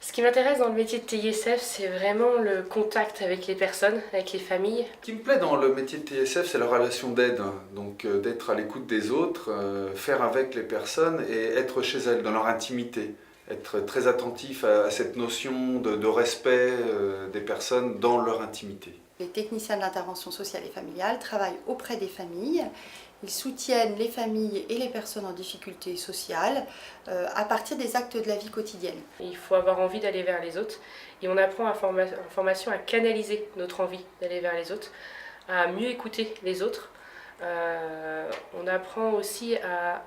Ce qui m'intéresse dans le métier de TISF, c'est vraiment le contact avec les personnes, avec les familles. Ce qui me plaît dans le métier de TISF, c'est la relation d'aide, donc d'être à l'écoute des autres, faire avec les personnes et être chez elles, dans leur intimité. Être très attentif à cette notion de respect des personnes dans leur intimité. Les techniciens de l'intervention sociale et familiale travaillent auprès des familles. Ils soutiennent les familles et les personnes en difficulté sociale à partir des actes de la vie quotidienne. Il faut avoir envie d'aller vers les autres et on apprend en formation à canaliser notre envie d'aller vers les autres, à mieux écouter les autres. On apprend aussi à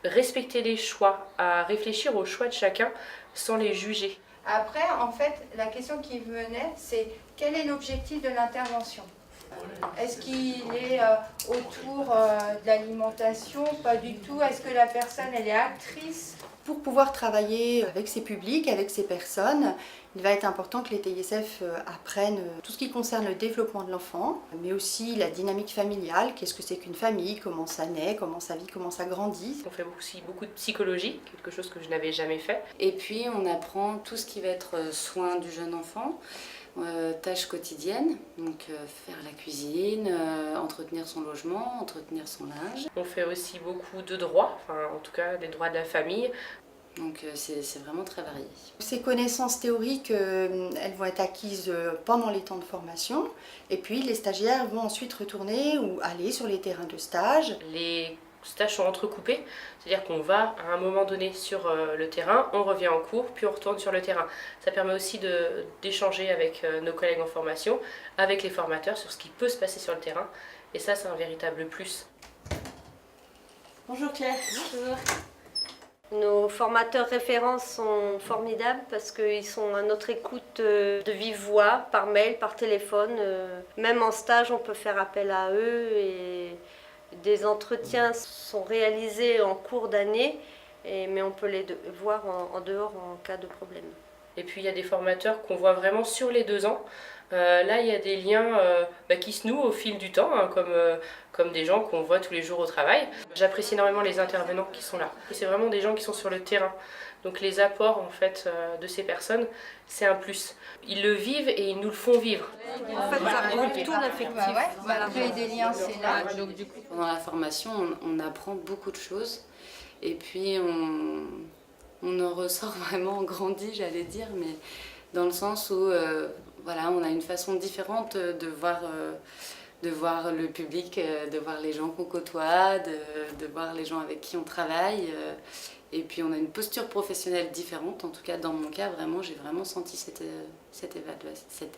respecter les choix, à réfléchir aux choix de chacun sans les juger. Après, en fait, la question qui venait, c'est quel est l'objectif de l'intervention ? Est-ce qu'il est autour de l'alimentation ? Pas du tout. Est-ce que la personne, elle est actrice ? Pour pouvoir travailler avec ces publics, avec ces personnes, il va être important que les TISF apprennent tout ce qui concerne le développement de l'enfant, mais aussi la dynamique familiale, qu'est-ce que c'est qu'une famille, comment ça naît, comment ça vit, comment ça grandit. On fait aussi beaucoup de psychologie, quelque chose que je n'avais jamais fait. Et puis on apprend tout ce qui va être soin du jeune enfant, tâches quotidiennes, donc faire la cuisine, entretenir son logement, entretenir son linge. On fait aussi beaucoup de droits, en tout cas des droits de la famille. Donc c'est vraiment très varié. Ces connaissances théoriques, elles vont être acquises pendant les temps de formation, et puis les stagiaires vont ensuite retourner ou aller sur les terrains de stage. Les stages sont entrecoupés, c'est-à-dire qu'on va à un moment donné sur le terrain, on revient en cours, puis on retourne sur le terrain. Ça permet aussi d'échanger avec nos collègues en formation, avec les formateurs sur ce qui peut se passer sur le terrain, et ça c'est un véritable plus. Bonjour Claire. Bonjour. Nos formateurs référents sont formidables parce qu'ils sont à notre écoute de vive voix, par mail, par téléphone. Même en stage, on peut faire appel à eux et des entretiens sont réalisés en cours d'année, mais on peut les voir en dehors en cas de problème. Et puis il y a des formateurs qu'on voit vraiment sur les 2 ans. Là, il y a des liens qui se nouent au fil du temps, comme des gens qu'on voit tous les jours au travail. J'apprécie énormément les intervenants qui sont là. C'est vraiment des gens qui sont sur le terrain. Donc les apports en fait, de ces personnes, c'est un plus. Ils le vivent et ils nous le font vivre. En fait, ça regroupe tout l'affectif. Créer des liens, c'est là. Pendant la formation, on apprend beaucoup de choses et puis on en ressort vraiment grandi, j'allais dire, mais dans le sens où voilà, on a une façon différente de voir le public, de voir les gens qu'on côtoie, de voir les gens avec qui on travaille. Et puis on a une posture professionnelle différente, en tout cas dans mon cas, vraiment, j'ai vraiment senti cette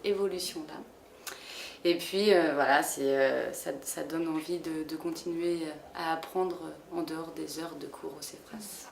évolution-là. Et puis voilà, ça donne envie de continuer à apprendre en dehors des heures de cours au CEFRAS.